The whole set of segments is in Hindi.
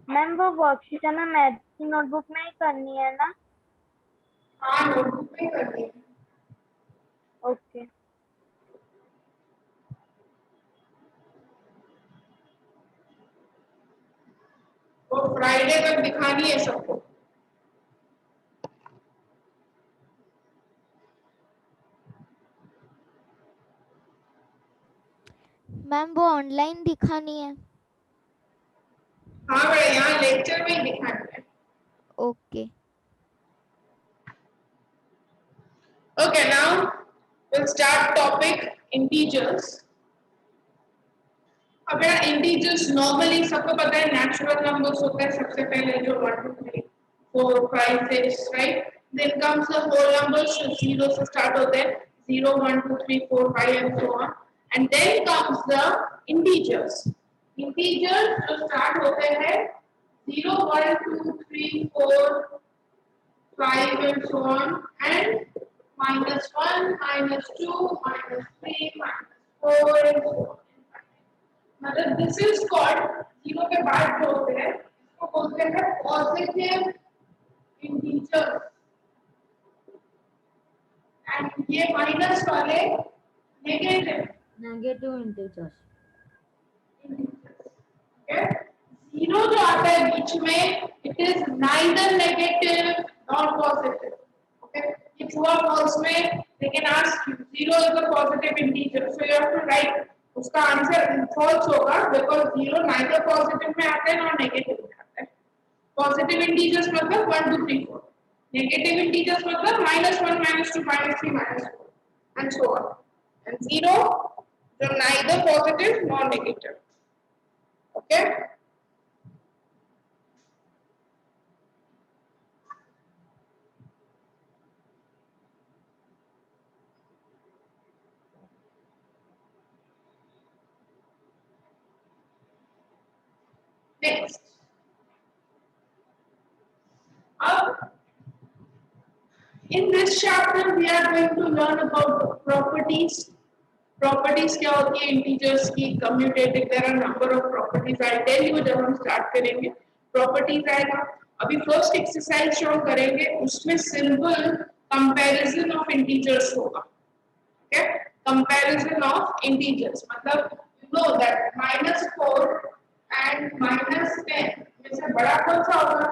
मैम वो वर्कशीट हमें मैथ की नोटबुक में ही करनी है ना? हाँ, नोटबुक में करनी है। ओके। वो फ्राइडे तक दिखानी है सबको। मैम वो ऑनलाइन दिखानी है। हाँ बेटा, यहाँ लेक्चर में ही दिखानी है। Okay. Okay, now we'll start topic integers. अब बेटा इंटीजर्स नॉर्मली सबको पता है नेचुरल नंबर्स होते हैं सबसे पहले जो 1 2 3 4 5 6 right, then comes the whole numbers जो 0 से स्टार्ट होते हैं 0 1 2 3 4 5 and so on, and then comes the integers. Integers जो स्टार्ट होते हैं 0 1 2 3 4 5 and so on, and -1 -2 -3 -4 and so on। मतलब दिस इज कॉल्ड, जीरो के बाद जो होते हैं इसको बोलते हैं पॉजिटिव इंटीजर, एंड ये माइनस वाले नेगेटिव इंटीजर्स। ओके। जीरो जो आता है बीच में it is neither negative not positive. Okay, ये ट्रू और फॉल्स में they can ask you zero is a positive integer, so you have to write उसका आंसर फॉल्स होगा बिकॉज़ जीरो नाइदर पॉजिटिव में आता है नॉट नेगेटिव में आता है। पॉजिटिव इंटीजर्स मतलब 1 2 3 4, नेगेटिव इंटीजर्स मतलब -1 -2 -3 -4 and so on, and zero जो neither positive not negative. Okay, next अब in this chapter we are going to learn about properties। Properties क्या होती है इंटीजर्स की, commutative, there are number of properties, I tell you जब हम स्टार्ट करेंगे प्रॉपर्टीज आएगा। अभी फर्स्ट एक्सरसाइज जो हम करेंगे उसमें सिंपल कंपैरिजन ऑफ इंटीजर्स होगा। ओके, कंपैरिजन ऑफ इंटीजर्स मतलब यू नो दैट -4 एंड -10 में से बड़ा कौन सा होगा?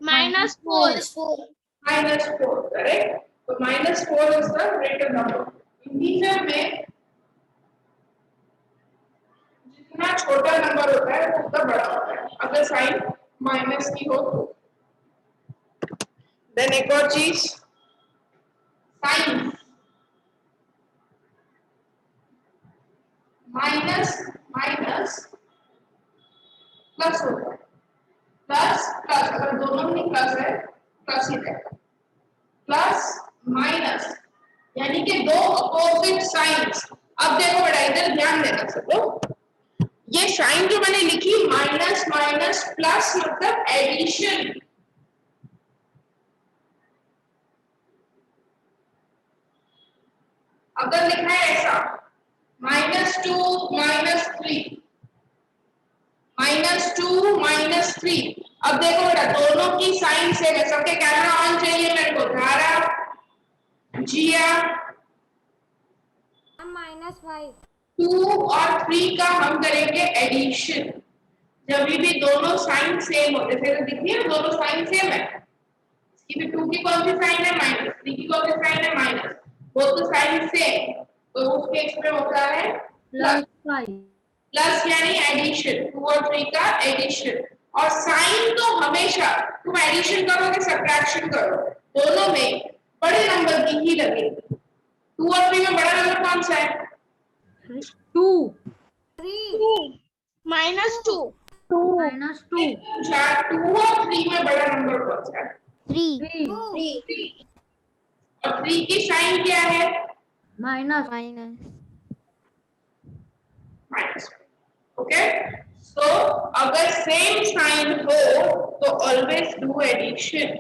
-4 -4, करेक्ट। तो -4 is the greater number. Integer में जितना छोटा नंबर होता है उतना बड़ा होता है अगर साइन माइनस की हो तो। देन एक और चीज, साइन माइनस माइनस प्लस होता है, प्लस प्लस अगर दोनों में प्लस है प्लस ही रहेगा, प्लस माइनस यानी कि दो अपोजिट साइंस। अब देखो बेटा इधर ध्यान देना सब लोग, ये साइन जो मैंने लिखी माइनस माइनस प्लस मतलब एडिशन, अगर लिखा है ऐसा -2 -3 -2 -3, अब देखो बेटा दोनों की साइन सेम है, सबके कैमरा ऑन चाहिए मेरे को, धारा जिया -5 2 और 3 का हम करेंगे एडिशन जब भी दोनों साइन सेम होते, फिर दिखिए दोनों साइन सेम है, इसकी भी 2 की कौन सी साइन है -3 की कौन सी साइन है minus, both the sign same, तो उस केस में होता है +5 प्लस यानी एडिशन, 2 और 3 का एडिशन। और साइन तो हमेशा तुम एडिशन करो कि सब्ट्रैक्शन करो दोनों में बड़े नंबर की ही लगेगी। 2 और 3 में बड़ा नंबर कौन सा है? 2 -2 -2 2 और 3 में बड़ा नंबर कौन सा है? 3 3। और 3 की साइन क्या है? Minus minus. ओके, सो अगर सेम साइन हो तो ऑलवेज डू एडिशन,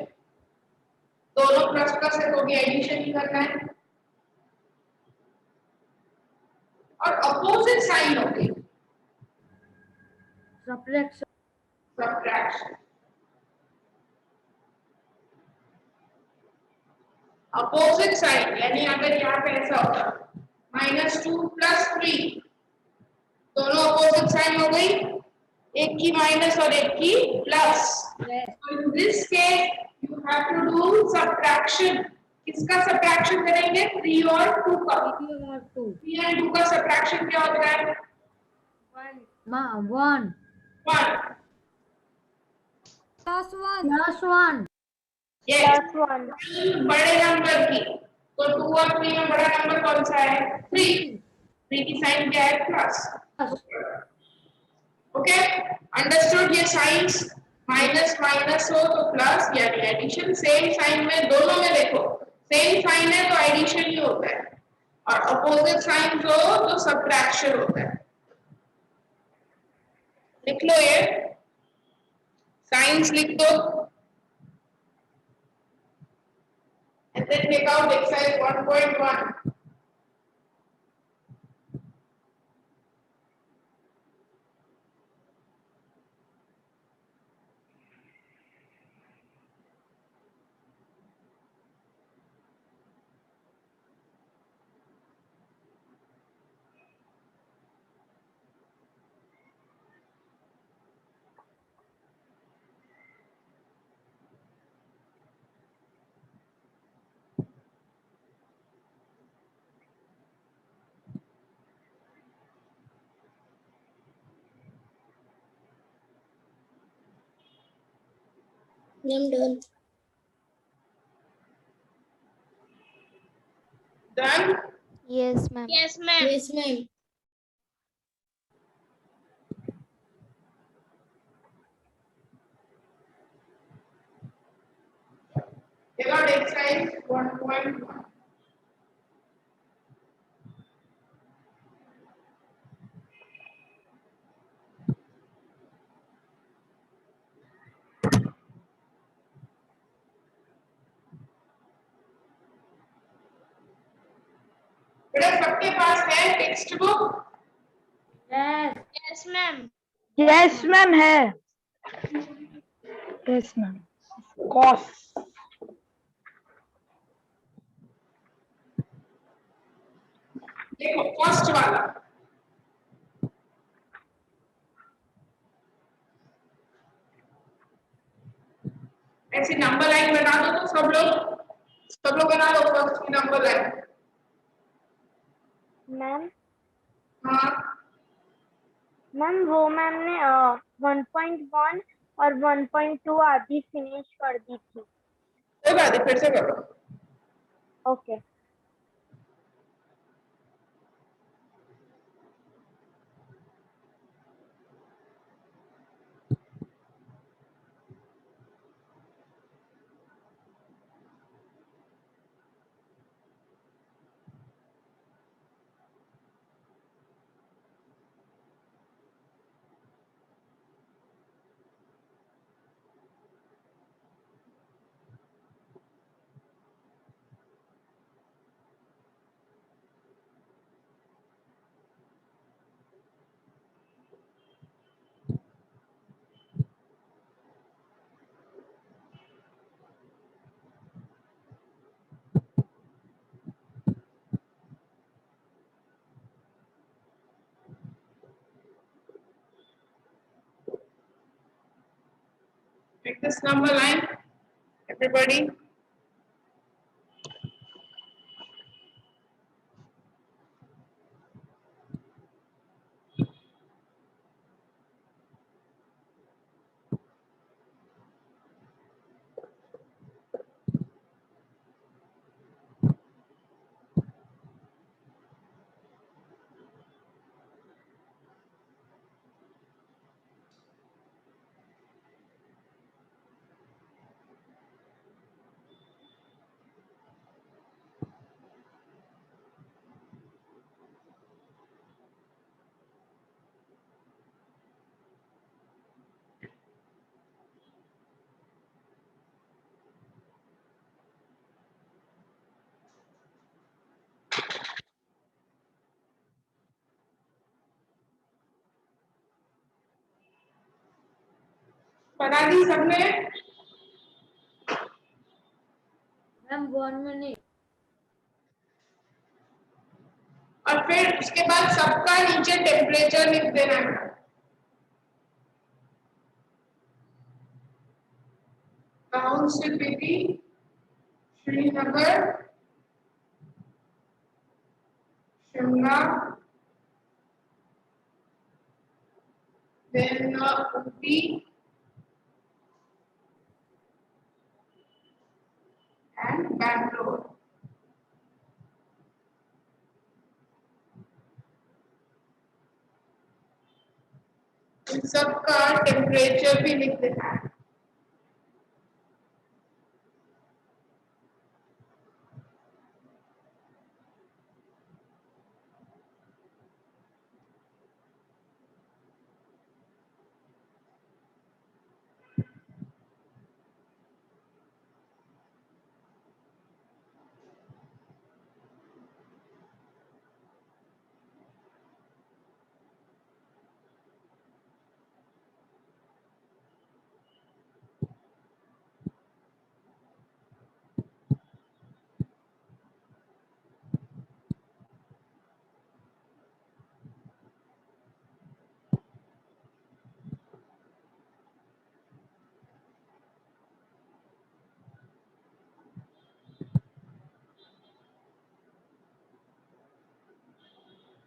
दोनों प्लस प्लस है तो भी एडिशन ही करना है, और अपोजिट साइन होगी सब्ट्रैक्शन subtraction. Opposite side यानी अगर यहाँ पे ऐसा होता -2 + 3 दोनों opposite sign हो गई, एक की माइनस और एक की plus. Yes. So in this case you have to do subtraction. किसका subtraction करेंगे? 3 और 2 का. 3 और 2. 3 and 2 का subtraction क्या होता है? 1 1. Plus 1. plus 1. Yes. +1 बड़े नंबर की, तो 2 और 3 में बड़ा नंबर कौन सा है? 3. 3 की साइन क्या है? प्लस. Okay, understood. ये साइंस माइनस माइनस हो तो प्लस यानी एडिशन. सेम साइन में दोनों में देखो सेम साइन है तो एडिशन ही होता है, और अपोजिट साइन हो तो सब्ट्रैक्शन होता है. लिख लो ये साइंस लिख दो and then take out exercise 1.1. I'm done. Done. Yes, ma'am. Yes, ma'am. Yes, ma'am. Take out exercise 1.1. बेटा सबके पास है textbook? Yes. Yes, ma'am. Yes ma'am है. Yes ma'am. कॉस देखो फर्स्ट वाला ऐसी नंबर लाइन बना दो तो सब लोग बना दो फर्स्ट की नंबर लाइन. मैम. हाँ मैम वो मैम ने 1.1 और 1.2 आधी फिनिश कर दी थी. कोई बात नहीं, फिर से करो. Okay. Take this number line, everybody. बना दी सबने? Ma'am 1 minute. और फिर उसके बाद सबका नीचे टेम्परेचर लिख देना है। Town city, Srinagar, Shimla, then Uti and Bangalore. इन सबका टेम्परेचर भी लिख देना है।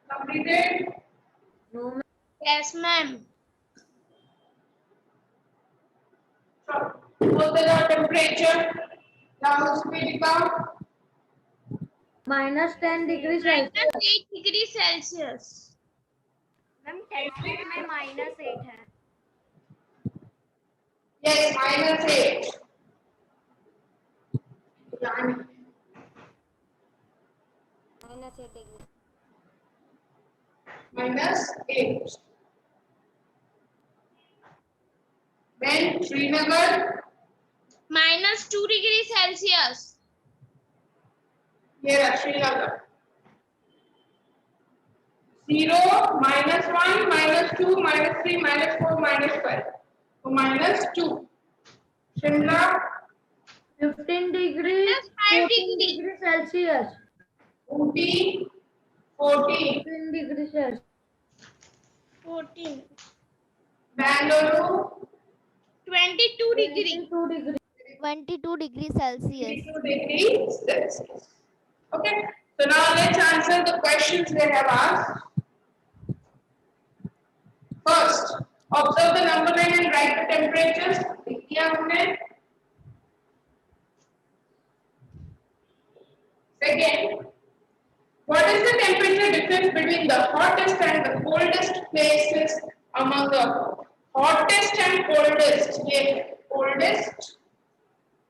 Completed? No, ma'am. Yes, ma'am. बोलते जाओ टेम्परेचर। यहाँ उसमें लिखा -10 degrees Minus Celsius. 8 degree Celsius. Ma'am text में -8 है। yes -8 -8 then Srinagar Minus 2 degree Celsius. here Srinagar 0 -1 -2 -3 -4 -5 so -2 Shimla 15 degrees. Minus 5 14 degree. degrees Celsius. Uti 14 15 degrees Celsius. 14. Bangalore 22 degree. 22 degrees. 22 degrees Celsius. 22 degrees Celsius. Okay, so now let's answer the questions they have asked. First, observe the number line and write the temperatures. किया हमने. Second, what is the temperature difference between the hottest and the coldest places among the hottest and coldest? ये coldest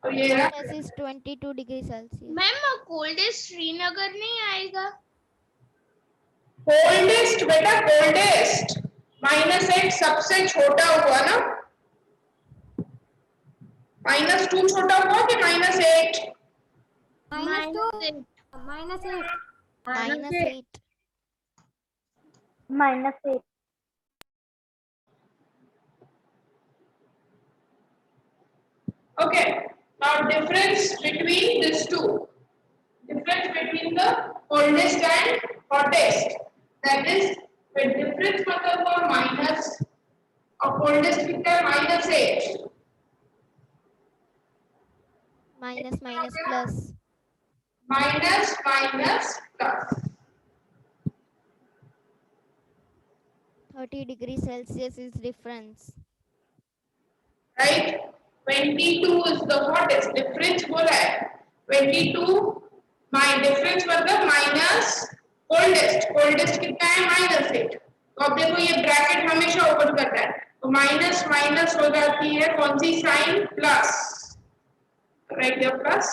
और ये रहा This is 22 degrees Celsius. Ma'am coldest Srinagar नहीं आएगा? coldest बेटा coldest -8 सबसे छोटा हुआ ना -2 छोटा हुआ कि -8 -8. -8. -8 okay now difference between these two difference between the coldest and hottest that is the difference मतलब हुआ minus और coldest कितना है -8 minus plus. minus plus 30 degrees Celsius is difference. right 22 is the hottest difference बोला है 22 my difference मतलब minus coldest कितना है -8 तो अब देखो ये ब्रैकेट हमेशा ओपन करता है तो माइनस माइनस हो जाती है कौन सी sign plus right your plus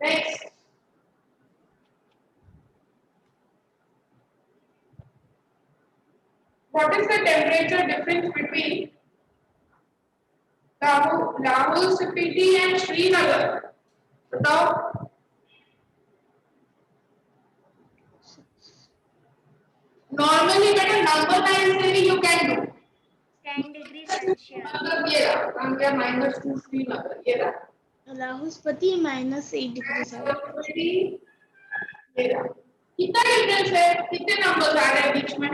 next what is the temperature difference between Lahul, Spiti and Srinagar. बताओ. Normally बेटा number line से भी you can do. 10 degree Celsius. मतलब ये रहा, हम क्या -2 Srinagar ये रहा. Lahaul-Spiti -8 degree Celsius. ये रहा. कितना डिफरेंस है? कितने नंबर्स आ रहे हैं बीच में?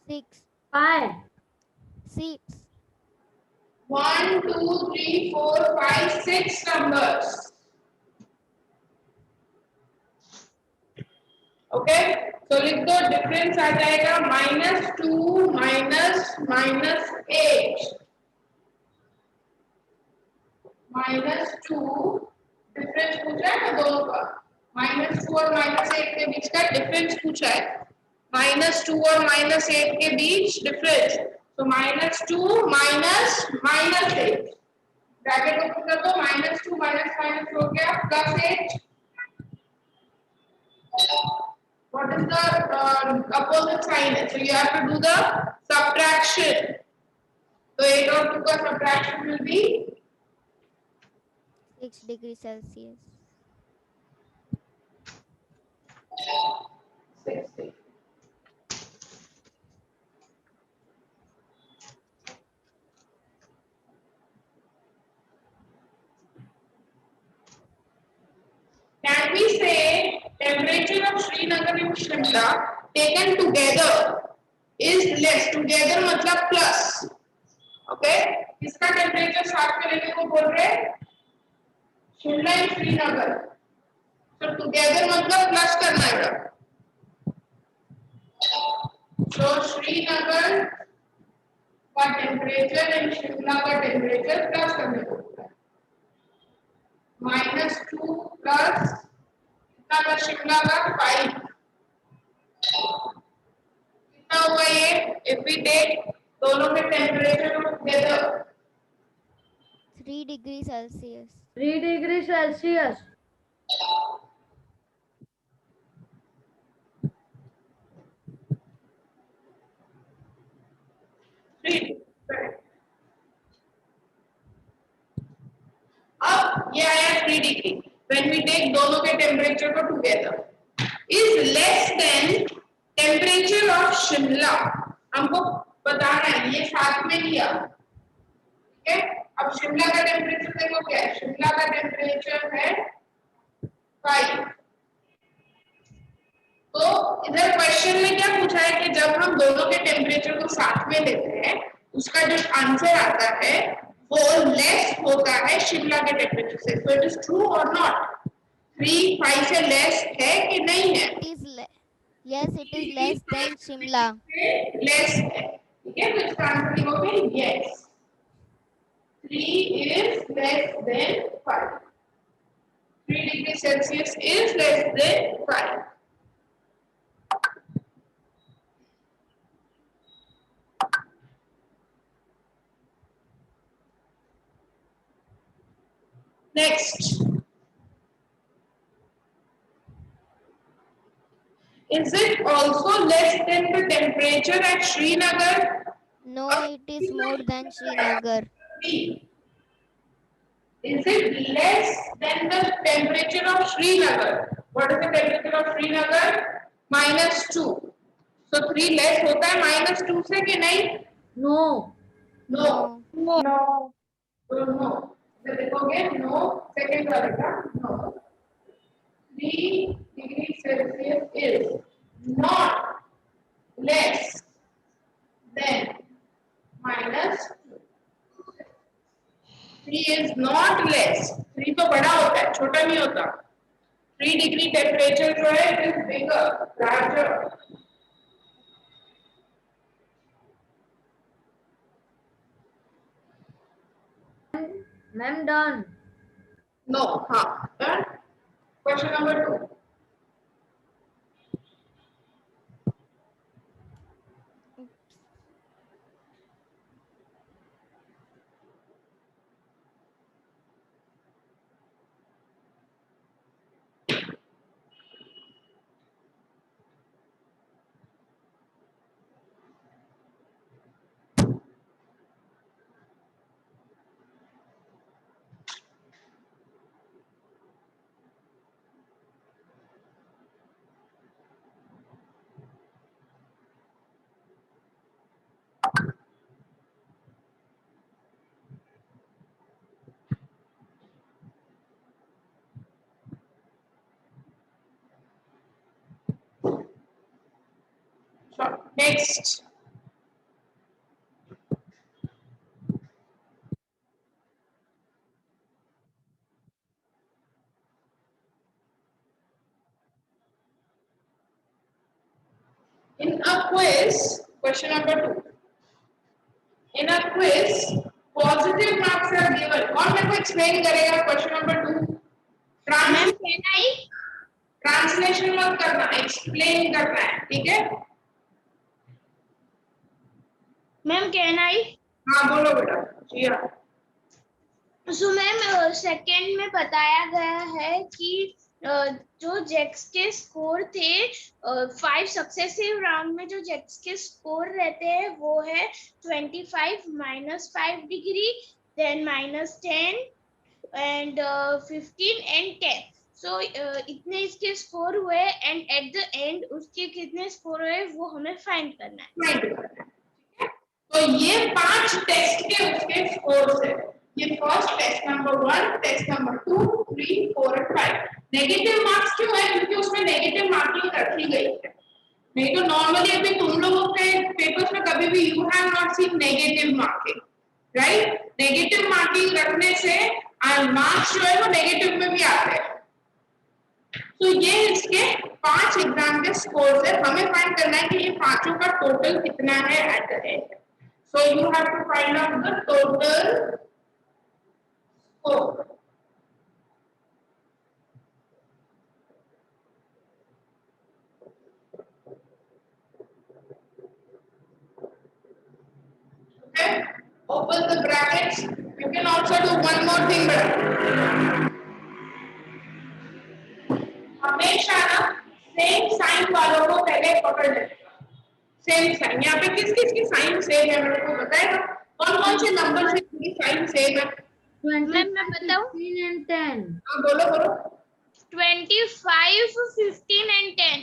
6. 5. 6. 1, 2, 3, 4, 5, 6 numbers. ओके, तो लिख दो डिफरेंस आ जाएगा -2 -8 -2 डिफरेंस पूछा है ना दोनों का. -2 और -8 के बीच का डिफरेंस पूछा है. -2 और -8 के बीच डिफरेंस. तो -2 -8 ब्रैकेट ओपन कर दो. -2 माइनस हो गया +8. What is the opposite sign? So you have to do the subtraction. So 8 और 2 का subtraction will be 6 degree Celsius. 6. Can we say temperature of Srinagar and Shimla taken together is less? Together मतलब plus. Okay? किसका टेम्परेचर साथ में लेने को बोल रहे हैं? शिमला एंड श्रीनगर. तो टुगेदर मतलब प्लस करना है. तो श्रीनगर का टेम्परेचर एंड शिमला का टेम्परेचर प्लस करने को बोल रहा है. -2 प्लस कितना का शिमला का 5. कितना हुआ ये? इफ वी टेक दोनों के टेम्परेचर को together 3 degree Celsius. 3 degree Celsius. अब ये आया 3 डिग्री. व्हेन वी टेक दोनों के टेम्परेचर को together is less than temperature of Shimla. हमको बताना है ये साथ में लिया. ठीक है. अब शिमला का टेम्परेचर देखो क्या है. शिमला का टेम्परेचर है 5. तो इधर क्वेश्चन में क्या पूछा है कि जब हम दोनों के टेम्परेचर को साथ में लेते हैं उसका जो आंसर आता है वो लेस होता है शिमला के टेम्परेचर से. सो इट इज ट्रू और नॉट? 3 5 से लेस है कि नहीं है? Yes, it is less than Shimla. Less है. ठीक है. तो इसका आंसर लिखोगे yes. 3 is less than 5. 3 degrees Celsius is less than 5. Next, is it also less than the temperature at Srinagar? No, it is more than Srinagar. B. Is it less than the temperature of Srinagar? What is the temperature of Srinagar? -2. So 3 less होता है -2 से कि नहीं? No. No. No. So no. तो देखोगे no. Second वाले का no. 3 degrees Celsius is not less than -2. 3 is not less. 3 तो बड़ा होता है, छोटा नहीं होता. 3 डिग्री टेम्परेचर जो है it is bigger, larger. Ma'am, done. No. हाँ. Question number 2. Next. In a quiz, question number 2. In a quiz, positive marks are given. कौन मेरे को explain करेगा question number 2? Ma'am can I? Translation मत करना, एक्सप्लेन करना है, ठीक है? Ma'am can I? हाँ बोलो बेटा, जी हाँ। सो मैम सेकंड में बताया गया है कि जो जेक्स के स्कोर थे 5 सक्सेसिव राउंड में जो जेक्स के स्कोर रहते हैं वो है 25 -5 डिग्री, देन -10 एंड 15 एंड 10। सो इतने इसके स्कोर हुए एंड एट द एंड उसके कितने स्कोर हुए वो हमें फाइंड करना है। तो ये 5 टेस्ट के उसके स्कोर्स है। ये first test number 1, test number 2, 3, 4 और 5। नेगेटिव मार्क्स क्यों है? क्योंकि उसमें नेगेटिव मार्किंग रखी गई है। नहीं तो नॉर्मली अभी तुम लोगों के पेपर्स में कभी भी you have not seen negative marking, right? Negative marking रखने से मार्क्स जो है वो नेगेटिव में भी आते हैं। तो ये इसके 5 एग्जाम के स्कोर्स है। हमें फाइंड करना है कि ये पांचों का टोटल कितना है at the end. So you have to find out the total score. Okay, open the brackets. You can also do one more thing, but हमेशा ना सेम साइन वालों को पहले पकड़ लेना। सेम साइन, यहाँ पे किस किस की साइन सेम है मेरे को बताएगा? कौन कौन से नंबर से की साइन सेम है? मैम मैं बताऊं? 15 and 10. हाँ बोलो बोलो। 25, 15 and 10।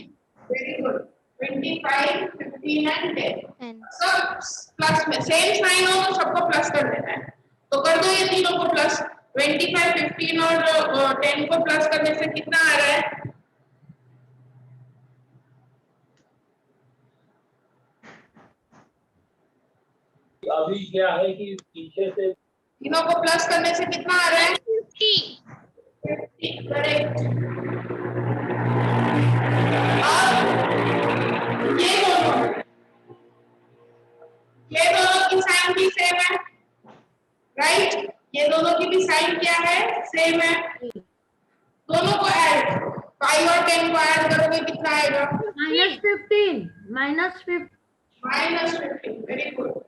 Very good. 25, 15 एंड 10 10 सब प्लस में सेम साइन हो तो सबको प्लस कर देना है। तो कर दो ये तीनों को प्लस। 25, 15 और 10 को प्लस करने से कितना आ रहा है? अभी क्या है कि पीछे से तीनों को प्लस करने से कितना आ रहा है? 50। 50, करेक्ट। अब ये दोनों की साइन भी सेम है, राइट? ये दोनों की भी साइन क्या है? सेम है। दोनों को ऐड, 5 और 10 को ऐड करोगे कितना आएगा? -15. -15. -15, वेरी गुड।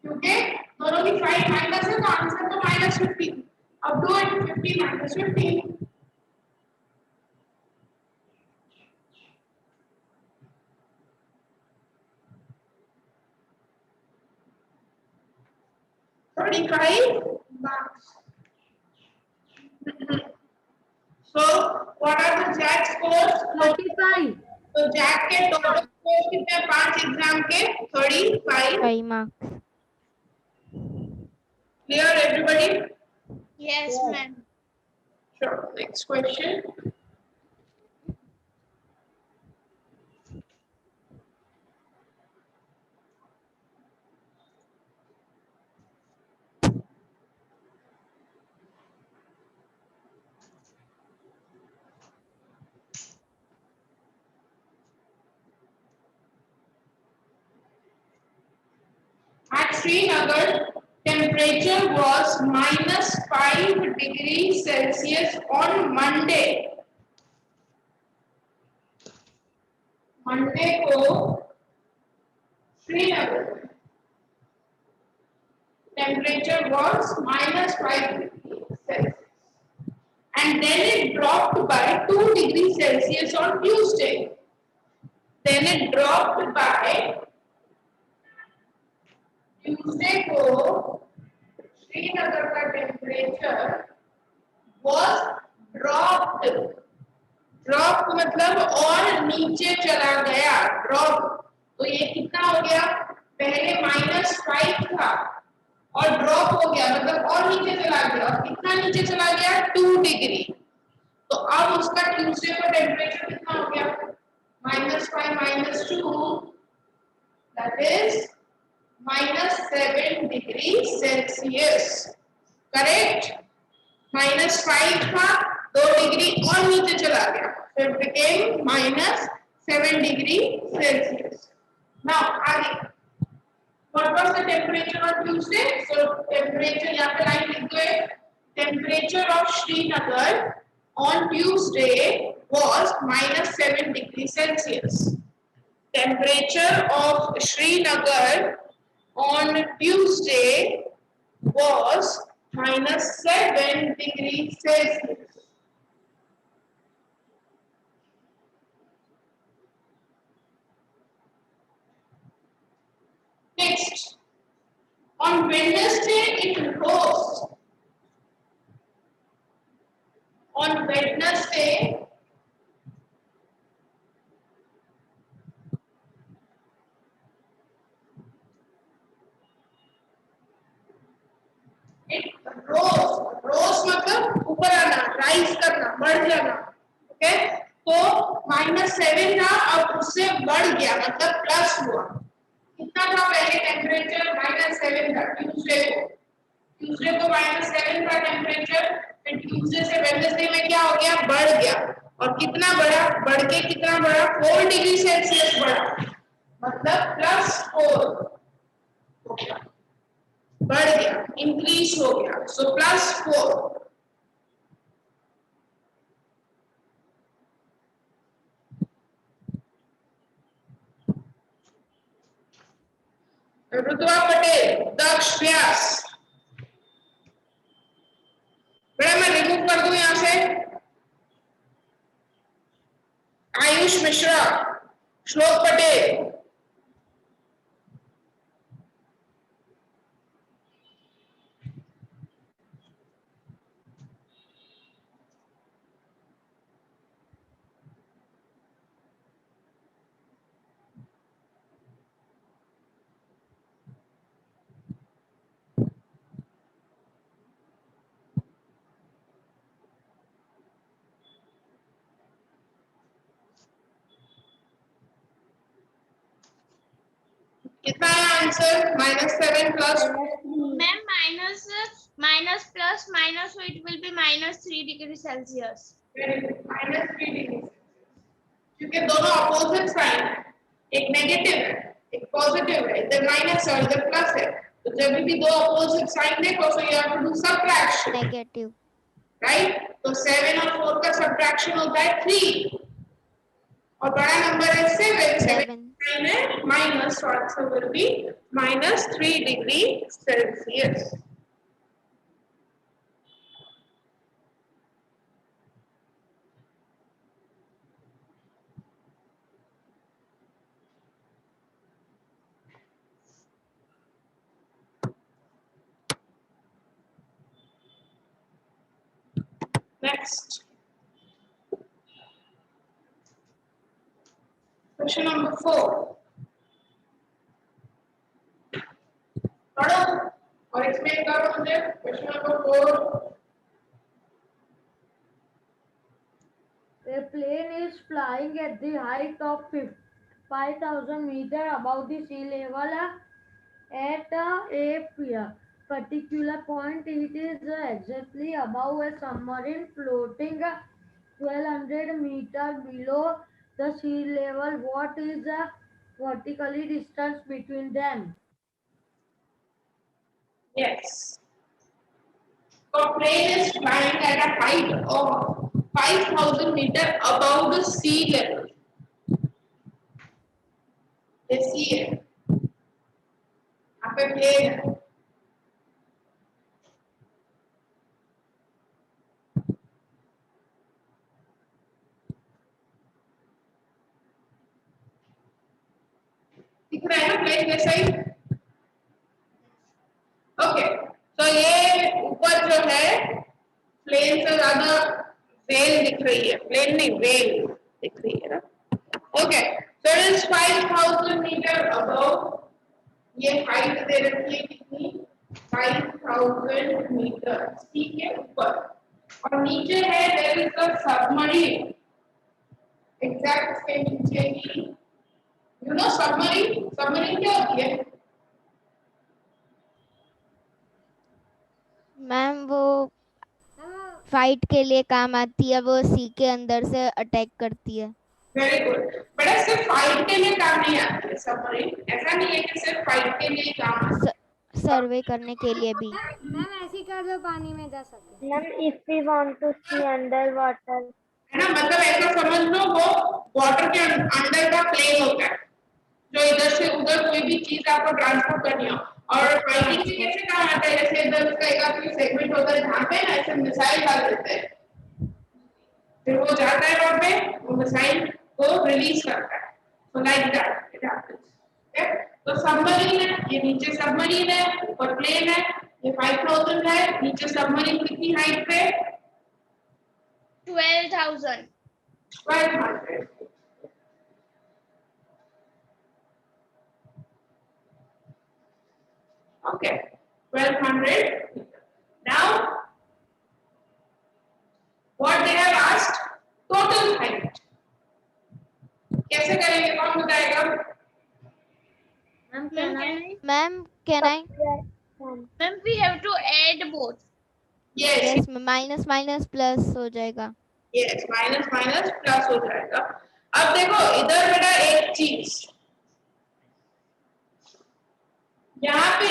क्योंकि दोनों की साइन माइनस है तो आंसर तो -15। अब do it. 50 - 15। marks. So what are the JAC scores? 35. तो JAC के टोटल स्कोर कितने? 5 एग्जाम के 35 5 marks. Clear everybody? Yes, ma'am. Sure. Next question. At Srinagar, temperature was -5 degrees Celsius on Monday. Monday को Srinagar temperature was -5 degrees Celsius, and then it dropped by 2 degrees Celsius on Tuesday. Then it dropped by Tuesday को श्रीनगर का टेम्परेचर was dropped. ड्रॉप मतलब और नीचे चला गया, ड्रॉप। तो ये कितना हो गया? पहले -5 था और ड्रॉप हो गया मतलब और नीचे चला गया। और कितना नीचे चला गया? 2 डिग्री। तो अब उसका ट्यूसडे का टेम्परेचर कितना हो गया? -5 - 2 that is -7 degree Celsius. Correct? -5 था, 2 डिग्री और नीचे चला गया, so it became -7 degree Celsius. Now आगे, what was the temperature on Tuesday? So temperature यहाँ पे लाइन लिख दो, temperature of Srinagar on Tuesday was -7 degree Celsius. Temperature of Srinagar on Tuesday was -7 degree Celsius. Next, on Wednesday it rose. On Wednesday, it rose. Rose मतलब ऊपर आना, rise करना, बढ़ जाना. ओके, तो -7 था, अब उससे बढ़ गया, मतलब प्लस हुआ. कितना था पहले टेम्परेचर? -7 था ट्यूसडे को. ट्यूसडे को -7 था टेम्परेचर, फिर ट्यूसडे से वेडनेसडे में क्या हो गया? बढ़ गया. और कितना बढ़ा? बढ़ के कितना बढ़ा? 4 डिग्री सेल्सियस बढ़ा, मतलब +4 हो गया, बढ़ गया, इंक्रीज हो गया. सो +4. ऋतुआ पटेल, दक्ष व्यास. बेटा मैं रिमूव कर दूं यहां से. आयुष मिश्रा, श्लोक पटेल. कितना है answer? -7 plus ma'am minus plus minus, so it will be -3 degree Celsius. -3 degree, क्योंकि दोनों अपोजिट साइन है, एक नेगेटिव है एक पॉजिटिव है, इधर माइनस है इधर प्लस है, तो जब भी दो अपोजिट साइन देखो so you have to do subtraction, Negative. Right? तो 7 और 4 का सब्ट्रैक्शन होता है 3 और बड़ा नंबर है 7. 7 है minus, so answer will be -3 degree Celsius. Next, question number 4. पढ़ो और एक्सप्लेन करो मुझे. Question number 4. A plane is flying at the height of 5,000 meters above the sea level at a particular point. It is exactly above a submarine floating 1,200 meters below the sea level. What is the vertical distance between them? Yes. The plane is flying at a height of 5,000 meters above the sea level. ये sea है, यहाँ पे plane है. दिख रहा है ना प्लेन जैसा ही? ओके, तो ये ऊपर जो है प्लेन से ज्यादा वेल दिख रही है, प्लेन नहीं वेल दिख रही है ना. Okay, so it is 5,000 metre above. ये हाइट दे रखी है कितनी? 5,000 मीटर सी के ऊपर, और नीचे है there is a submarine. Exact के नीचे ही यू नो सबमरीन, सबमरीन क्या होती है? मैम वो फाइट के लिए काम आती है, वो सी के अंदर से अटैक करती है। Very good. बेटा सिर्फ फाइट के लिए काम नहीं आती है सबमरीन, ऐसा नहीं है कि सिर्फ फाइट के लिए काम आती है। सर्वे करने के लिए भी। मैम ऐसी कर दो पानी में जा सके। Ma'am if we want to see under water, है ना, मतलब ऐसा समझ लो वो वाटर के अंदर का प्लेन होता है, जो इधर से उधर कोई भी चीज आपको ट्रांसपोर्ट करनी हो। और फाइटिंग में कैसे काम आता है, जैसे इधर का एक आपकी सेगमेंट होता है जहाँ पे ना ऐसे मिसाइल डाल देते हैं, फिर वो जाता है वहां पे, वो मिसाइल को रिलीज करता है। So like that it happens. Okay, तो सबमरीन है, ये नीचे सबमरीन है, ऊपर प्लेन है, ये 5000 है, नीचे सबमरीन कितनी हाइट पे? 12,000. 1200। Okay, 1200. Now, what they have asked? Total height. कैसे करेंगे, कौन बताएगा? Ma'am Ma'am, can I? Ma'am can I? Ma'am, we have to add both. Yes, yes, minus minus plus हो जाएगा। yes, माइनस माइनस प्लस हो जाएगा। अब देखो इधर बेटा एक चीज, यहाँ पे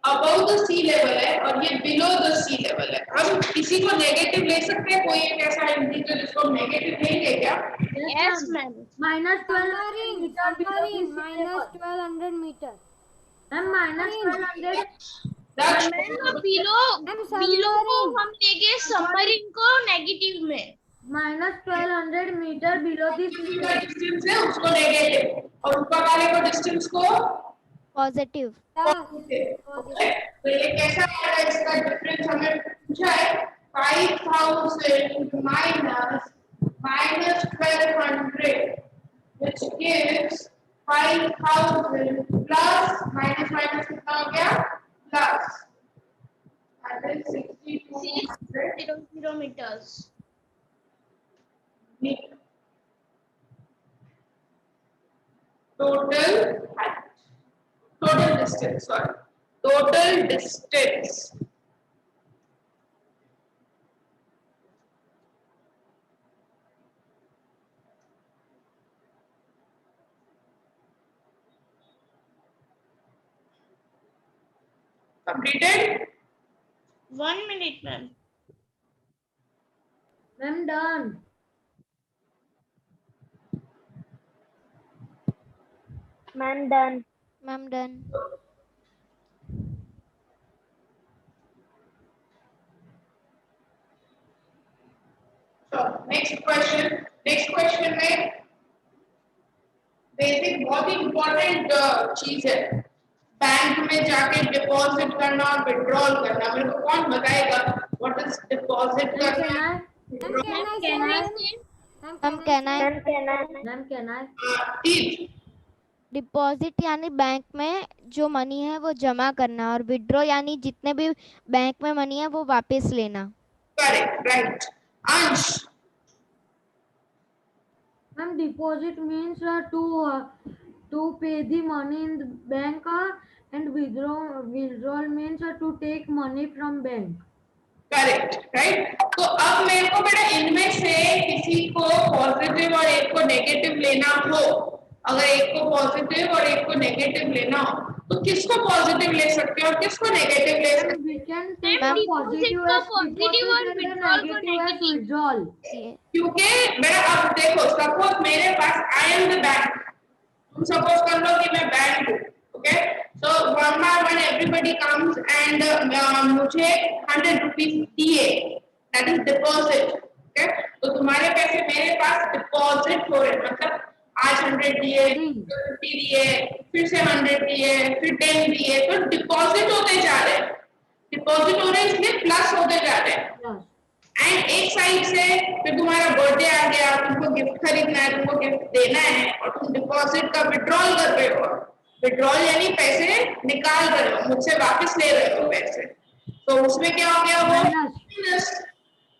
above the sea level है और ये below the sea level है। हम किसी को नेगेटिव ले सकते हैं, कोई एक ऐसा इंटीजर जिसको नेगेटिव लेंगे क्या? Yes, ma'am. Minus 1200 metre minus 1200 meter. Ma'am minus 1200 That's Ma'am, below को हम लेंगे सबमरीन को नेगेटिव में। माइनस 1200 मीटर बिलो दी का डिस्टेंस है उसको नेगेटिव, और ऊपर वाले को डिस्टेंस को पॉजिटिव। तो ये कैसा आएगा, इसका डिफरेंस हमें पूछा है 5000 minus 1200 which gives 5000 plus minus minus कितना हो गया plus, that is 6200 0 meters. meter. Total height, total distance, sorry, total distance. Completed? 1 minute, ma'am. Ma'am done. Ma'am done. Ma'am done. So next question में बेसिक बहुत ही इम्पोर्टेंट चीज है, बैंक में जाके डिपॉजिट करना और विड्रॉल करना। मेरे को कौन बताएगा व्हाट इज डिपॉजिट करना? Ma'am, can I say? Ma'am can I? Ma'am can I? Ma'am can I? ठीक, डिपॉजिट यानी बैंक में जो मनी है वो जमा करना, और विड्रॉ यानी जितने भी बैंक में मनी है वो वापस लेना। Correct, right. Ansh, ma'am deposit means to pay the money in the bank and withdrawal means to take money from bank. Correct, right. तो अब मेरे को बेटा इनमें से किसी को पॉजिटिव और एक को नेगेटिव लेना हो, अगर एक को पॉजिटिव और एक को नेगेटिव लेना हो तो किसको पॉजिटिव ले सकते हैं और किसको नेगेटिव ले सकते हैं? We can take Ma'am, positive deposit as को positive और deposit and withdrawal को negative as negative. withdrawal. क्योंकि बेटा अब देखो, सपोज मेरे पास आई एम द बैंक, तुम सपोज कर लो कि मैं बैंक हूँ, okay, so one by one everybody comes and मुझे 100 रुपीस दिए, दैट इज डिपॉजिट। ओके, तो तुम्हारे पैसे मेरे पास डिपॉजिट हो रहे, मतलब आज 100 दिए, 50 दिए, फिर से 100 दिए, फिर 10 दिए, तो डिपॉजिट होते जा रहे हैं, डिपॉजिट हो रहे हैं इसलिए प्लस होते जा रहे हैं। Yes. एंड एक साइड से फिर तुम्हारा बर्थडे आ गया, तुमको गिफ्ट खरीदना है, तुमको गिफ्ट देना है, और तुम डिपॉजिट का विड्रॉल कर रहे हो। विड्रॉल यानी पैसे निकाल रहे हो, मुझसे वापस ले रहे हो पैसे, तो उसमें क्या हो गया वो माइनस,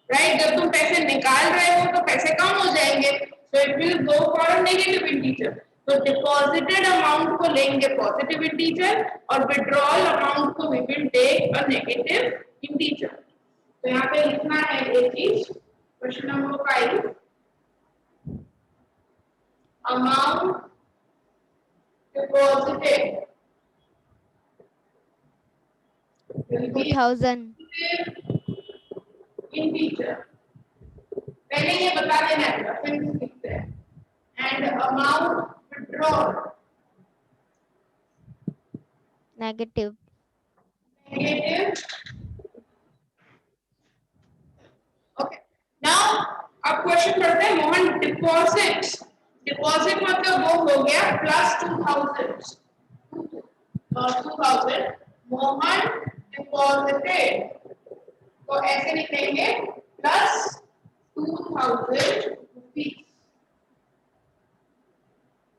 राइट। जब तुम पैसे निकाल रहे हो तो पैसे कम हो जाएंगे, so it will go for a negative integer. तो डिपॉजिटेड अमाउंट को लेंगे पॉजिटिव इंटीजर और विड्रॉल अमाउंट को we will take a negative integer. तो यहाँ पे लिखना है ये चीज। Question number 5, amount deposited will be 2000 integer. पहले ये बता देना है फिर लिखते हैं। And amount withdrawal negative. negative। Okay, now अब क्वेश्चन करते हैं मोहन डिपॉजिट। डिपॉजिट मतलब वो हो गया प्लस 2000 मोहन डिपॉजिटेड, तो ऐसे लिखेंगे plus 2000 rupees.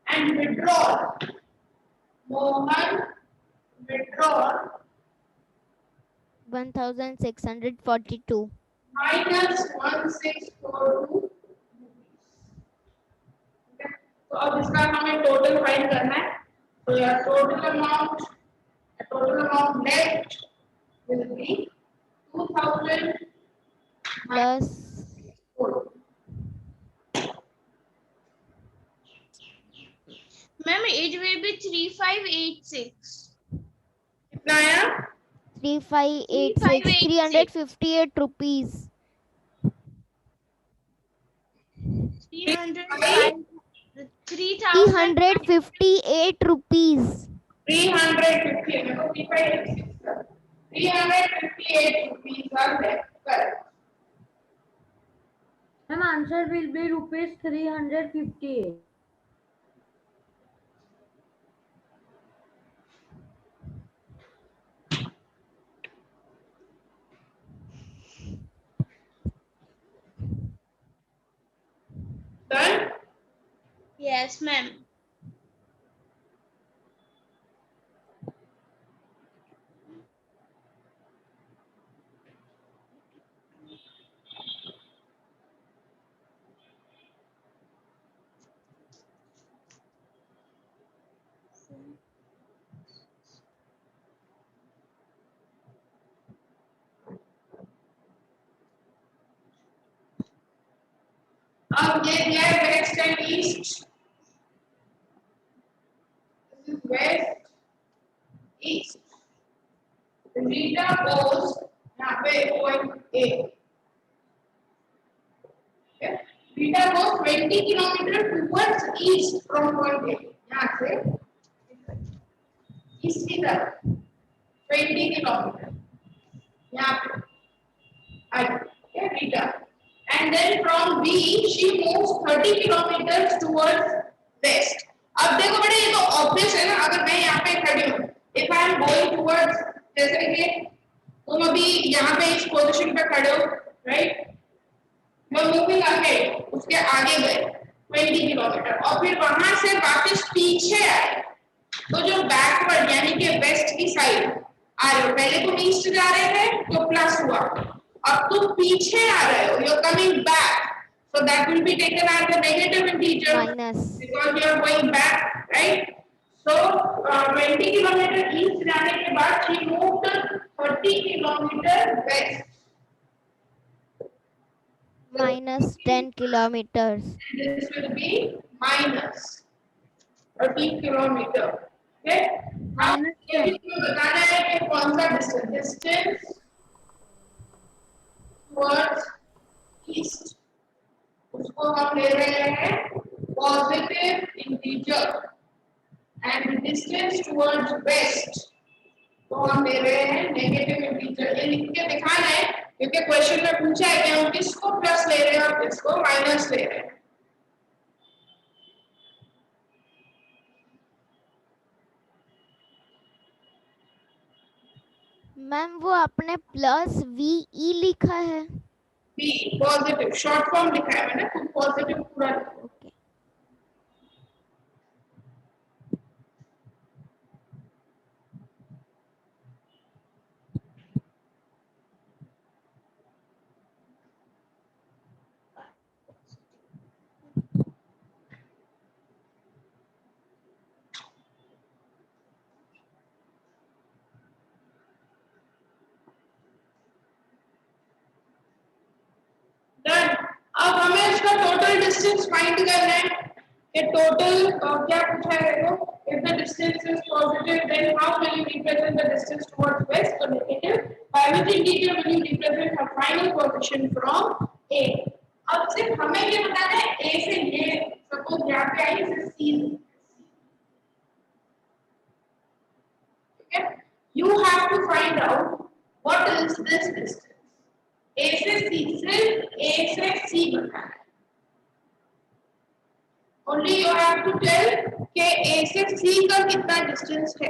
And withdrawal Mohan withdrawal 1642 minus 1642 rupees। तो अब इसका हमें टोटल फाइंड करना है। तो यार total amount left will be 2000 plus 4। Ma'am, it will be 3586. कितना आया? 3586 358 rupees 358 rupees 350 मेरे को 358 rupees are there। Correct। Ma'am, answer will be rupees 358. Done? Yes, ma'am. अब ये दिया है west and east. This is west east. Rita goes यहाँ पे point A. Rita goes 20 kilometre towards east from point A. यहाँ से ईस्ट की तरफ 20 किलोमीटर यहाँ पे आई Rita. And then from B she moves 30 kilometers towards west। अब देखो बेटा ये तो obvious है ना, अगर मैं यहाँ पे खड़ी हूँ, if I am going towards, जैसे कि तुम अभी यहाँ पे इस पोजीशन पे खड़े हो, right? मैं moving ahead, उसके आगे गए 20 किलोमीटर और फिर वहां से वापस पीछे आए, तो जो बैकवर्ड यानी कि वेस्ट की साइड आ रहे हो, पहले तुम ईस्ट जा रहे थे तो प्लस हुआ, अब तुम पीछे आ रहे हो, you are coming back, so that will be taken as a negative integer minus because you are going back, right? So 20 kilometer east जाने के बाद she moved 30 kilometer west, minus 10 kilometers and this will be minus 30 kilometer। okay, अब ये भी तुम्हें बताना है कि कौन सा डिस्टेंस towards east, उसको हम ले रहे हैं positive integer, and distance towards waste तो हम ले रहे हैं नेगेटिव इंटीजर। ये लिख के दिखाना है क्योंकि क्वेश्चन में पूछा है कि हम किसको प्लस ले रहे हैं और किसको माइनस ले रहे हैं। मैम वो आपने प्लस VE लिखा है। बी पॉजिटिव शॉर्ट फॉर्म लिखा है मैंने, तो पॉजिटिव पूरा ओके डिस्टेंस फाइंड करना है कि टोटल क्या पूछा है देखो if the distance is positive then how will you represent the distance towards west so negative by which integer will you represent her final position from a अब सिर्फ हमें ये बताना है a से ये सपोज यहाँ पे आई इसे c okay you have to find out what is this distance a से c सिर्फ a से c बताना है only you have to tell कि a से c का कितना डिस्टेंस है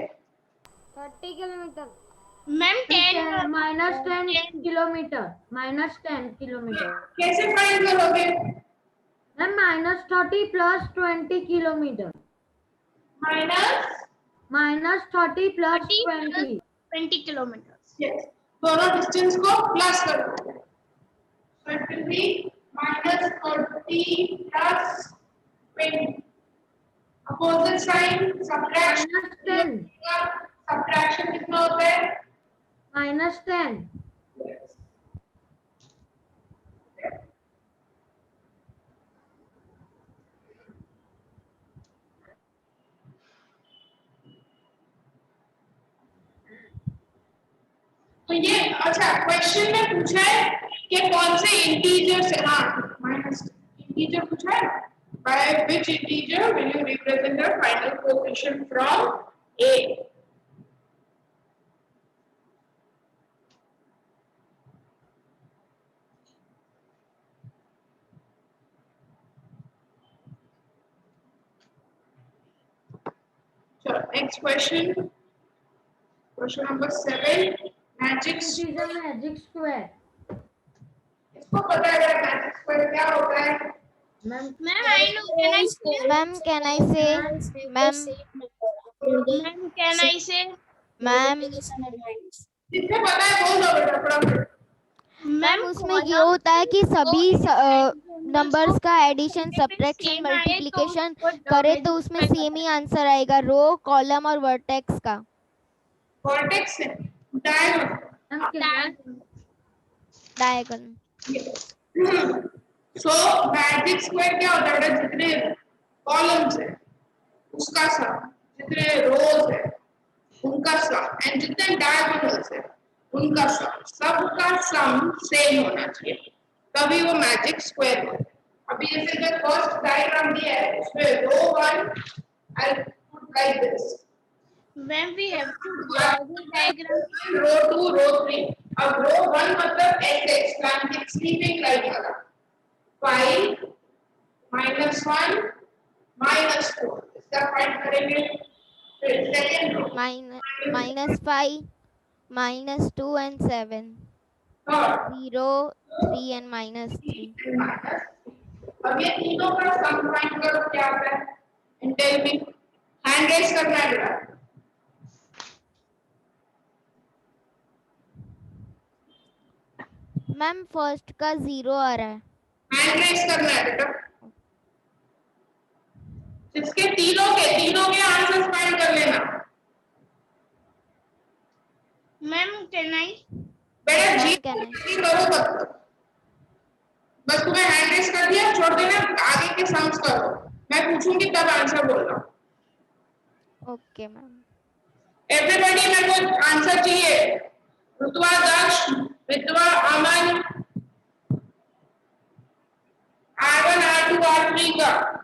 30 किलोमीटर मैम 10 -10 किलोमीटर -10 किलोमीटर कैसे फाइंड करोगे ma'am -30 + 20 kilometre minus -30 + 30 20 20 kilometre yes दोनों डिस्टेंस को प्लस कर दो so it will be -30 plus 20 opposite sign subtraction -10 subtraction कितना होता है -10 तो ये अच्छा क्वेश्चन में पूछा है कि कौन से इंटीजर से हाँ माइनस इंटीजर पूछा है by which integer will you represent the final coefficient from a चलो next question question number 7 magic It is a magic square. इसको पता है मैजिक स्क्वायर क्या होता है ma'am ma'am I know can I से मैम कैन आई से मैम मैम कैन आई से मैम जिसने पता है बोल दो बेटा फटाफट मैम उसमें ये होता है कि सभी नंबर्स का एडिशन सब्ट्रैक्शन मल्टीप्लिकेशन करे तो उसमें सेम ही आंसर आएगा रो कॉलम और वर्टेक्स का वर्टेक्स है डायगोनल डायगोनल सो मैजिक स्क्वायर क्या होता है जितने कॉलम्स है उसका सम जितने रोज है उनका सम एंड जितने डायगोनल्स है उनका सम सबका सम सेम होना चाहिए तभी वो मैजिक स्क्वायर होता है अभी जैसे जो फर्स्ट डायग्राम दिया है उसमें row 1 I put like this ma'am we have to draw the diagram row 2 row 3 अब रो 1 मतलब एस स्लैंटिंग स्लीपिंग लाइन वाला 5 -1 -4 इसका फाइंड करेंगे फिर second row -5 -2 and 7 third 0 3 and -3 अब ये तीनों का सम फाइंड करो क्या आता है and tell me hand raise करना है बेटा मैम फर्स्ट का 0 आ रहा है हैंड रेज करना है बेटा जिसके तीनों के आंसर्स फाइंड कर लेना मैम कैन आई बेटा जी कैन आई करो बस तुम्हें हैंड रेज कर दिया छोड़ देना आगे के सम्स करो मैं पूछूंगी तब आंसर बोलना ओके मैम एवरीबॉडी मेरे को आंसर चाहिए ऋतुवा दक्ष ऋतुवा अमन R1 R2 R3 का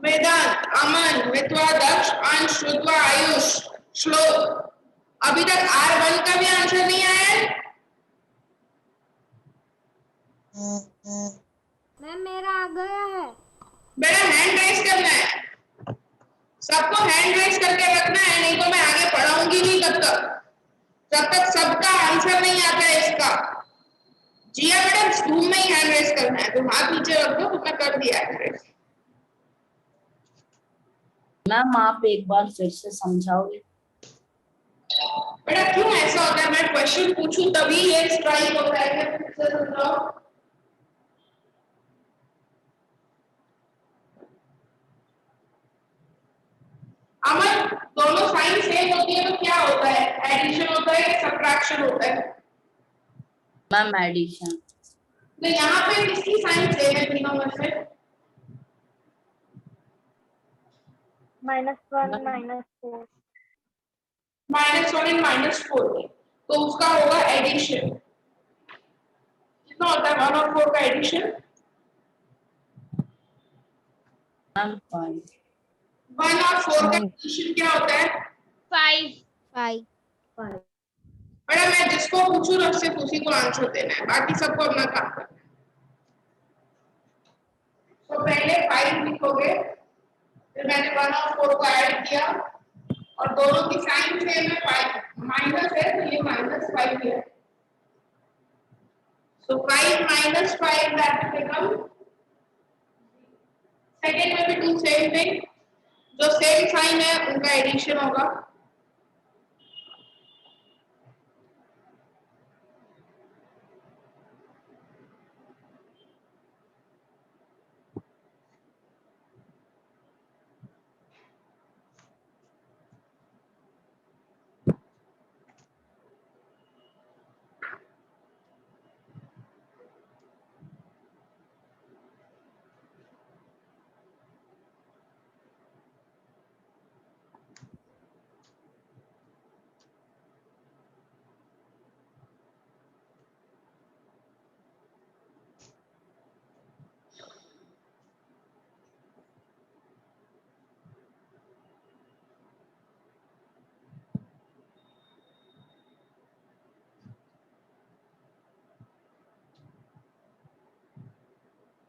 वेदांत अमन विद्वा दक्ष अंश ऋत्वा आयुष श्लोक अभी तक R1 का भी आंसर नहीं आया है। मैम मेरा आ गया है। बेटा हैंड रेस करना है, सबको हैंड रेस करके रखना है, नहीं तो मैं आगे पढ़ाऊंगी नहीं जब तक सबका आंसर नहीं आता है इसका। जिया बेटा धूम में ही हैंड रेस करना है, तुम हाथ नीचे रख दो, तुमने कर दिया हैंड रेस। मैम आप एक बार फिर से समझाओगे? बेटा क्यों ऐसा होता है, मैं क्वेश्चन पूछूं तभी ये स्ट्राइक होता है, क्या फिर से समझाओ। अमन दोनों साइन सेम होती है तो क्या होता है, एडिशन होता है या सब्ट्रैक्शन होता है? Ma'am addition. तो यहाँ पे किसकी साइन सेम है तीनों में से? -1 -4 -1 एंड -4, तो उसका होगा एडिशन। कितना होता है 1 और 4 का एडिशन? मैम 5। 1 और 4 का एडिशन क्या होता है? 5 5 बेटा मैं जिसको पूछूं ना सिर्फ उसी को आंसर देना है, बाकी सबको अपना काम करना है। तो पहले 5 लिखोगे, फिर मैंने 1 और 4 को ऐड किया और दोनों की साइन सेम है, 5 माइनस है तो ये -5 है। So 5 minus 5 that will become, second में भी do same thing, जो सेम साइन है उनका एडिशन होगा।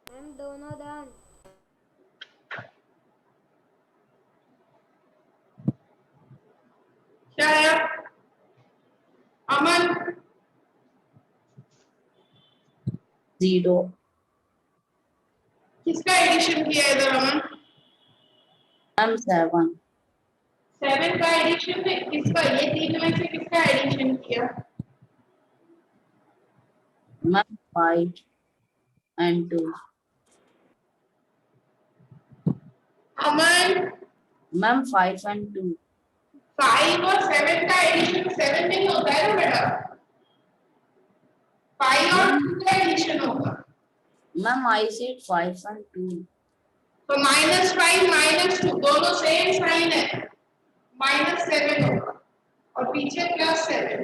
मैम दोनों डन। क्या है अमन? 0। किसका एडिशन किया इधर अमन? मैम 7। 7 का एडिशन है किसका, ये तीन में से किसका एडिशन किया? Ma'am 5 and 2। Aman ma'am 5 and 2। 5 और 7 का एडिशन 7 नहीं होता है ना बेटा, 5 और 2 का एडिशन होगा। Ma'am I said 5 and 2। तो -5 -2 दोनों सेम साइन है, -7 होगा और पीछे +7।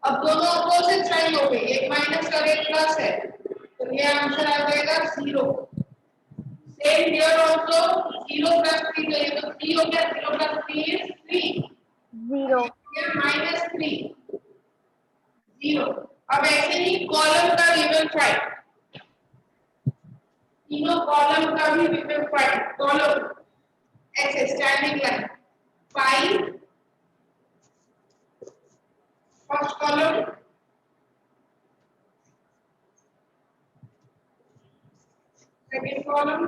अब दोनों अपोजिट साइन हो गई, एक माइनस और एक प्लस है, तो ये आंसर आ जाएगा 0। सेम हियर आल्सो 0 + 3, तो ये तो 3 हो गया, 0 + 3 is 3, 0 -3 0। अब ऐसे ही कॉलम का रियल फाइंड, तीनों कॉलम का भी रियल फाइंड। कॉलम ऐसे standing line 5 first column, second column,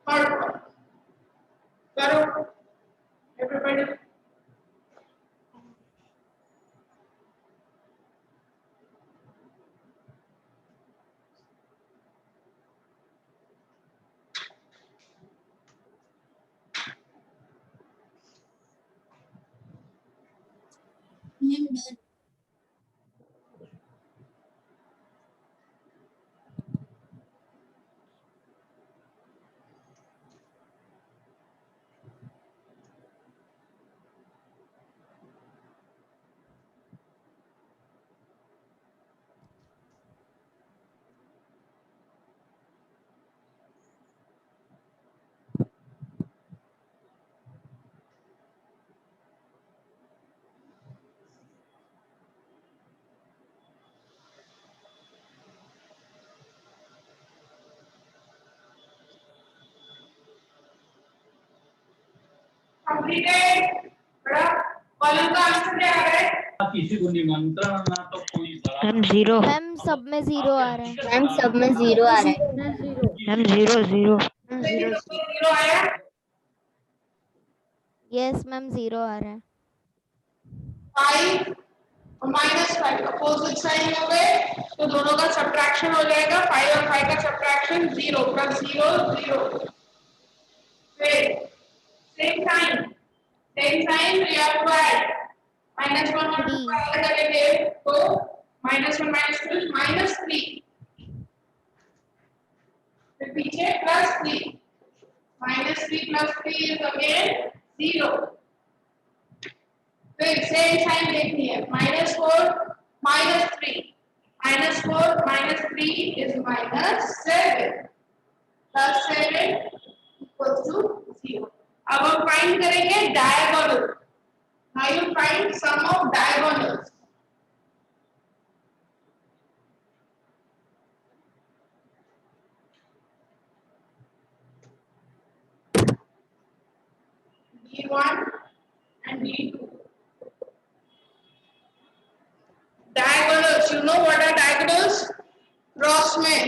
third column. करो एवरीबॉडी। कंप्लीटेड। बड़ा कॉलम का आंसर क्या आ रहा है? किसी को निमंत्रण ना तो कोई बड़ा मैम जीरो। मैम सब में 0 आ रहा है। मैम सब में 0 आ रहा है। मैं zero. Ma'am zero zero. Zero आया। यस मैम 0 आ रहा है। 5 और -5 अपोजिट साइन हो गए, तो दोनों का सब्ट्रैक्शन हो जाएगा। 5 और 5 का सब्ट्रैक्शन 0 + 0 0। फिर same sign we have to add -1 और 2 3 ऐड करेंगे तो -1 -2 is -3। फिर पीछे +3 -3 + 3 is again 0। फिर सेम साइन देखनी है। -4 -3 -4 -3 is -7 +7 = 0। अब हम फाइंड करेंगे diagonal. Now you find sum of diagonals. D1 and D2 diagonals, you know what are diagonals? Cross में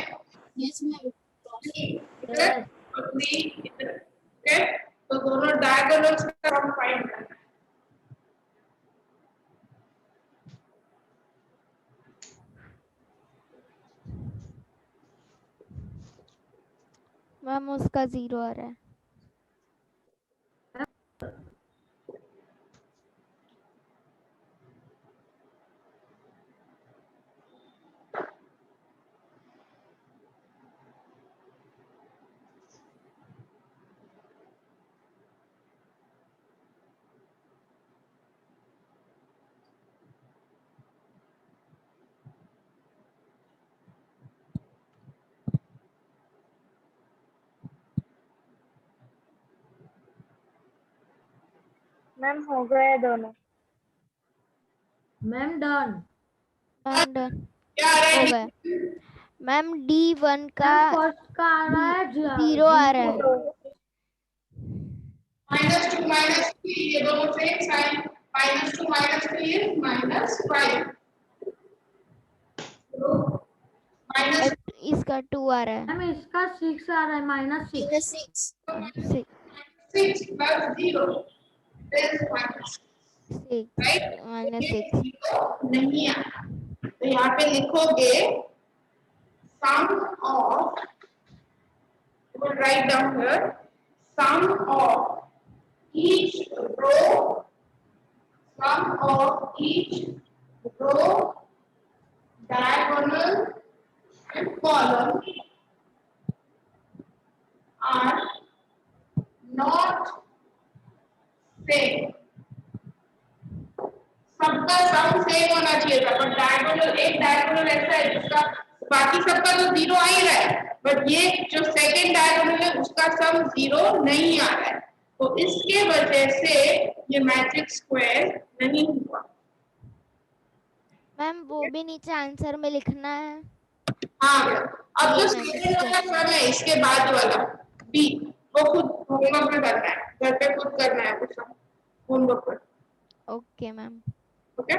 यस मैम। इधर और 3 इधर। ओके, तो दोनों diagonals का हम फाइंड करना है। मैम उसका 0 आ रहा है। मैम हो गए दोनों। Ma'am done. मैम डन क्या आ रहा हो है? गया। मैम D1 का फर्स्ट का आ रहा है 0 आ रहा है। -2 -3 ये दोनों सेम साइन। -2 -3 is -5। तो माइनस इसका 2 आ रहा है। मैम इसका 6 आ रहा है -6। 6 6 6 + 0 is -6 राइट। -6 नहीं आया तो यहाँ पे लिखोगे sum of, you will write down here sum of each row, sum of each row, diagonal and column are not same। सबका सम सेम होना चाहिए था, बट डायगोनल एक डायगोनल ऐसा है जिसका बाकी सबका तो 0 आ ही रहा है, बट ये जो सेकंड डायगोनल है उसका सम 0 नहीं आ रहा है, तो इसके वजह से ये मैट्रिक्स स्क्वायर नहीं हुआ। मैम वो भी नीचे आंसर में लिखना है। हाँ अब जो सेकंड वाला सम है इसके बाद वाला बी, वो खुद होमवर्क में करना है, घर पे खुद करना है वो सम होमवर्क पर। Okay ma'am. ओके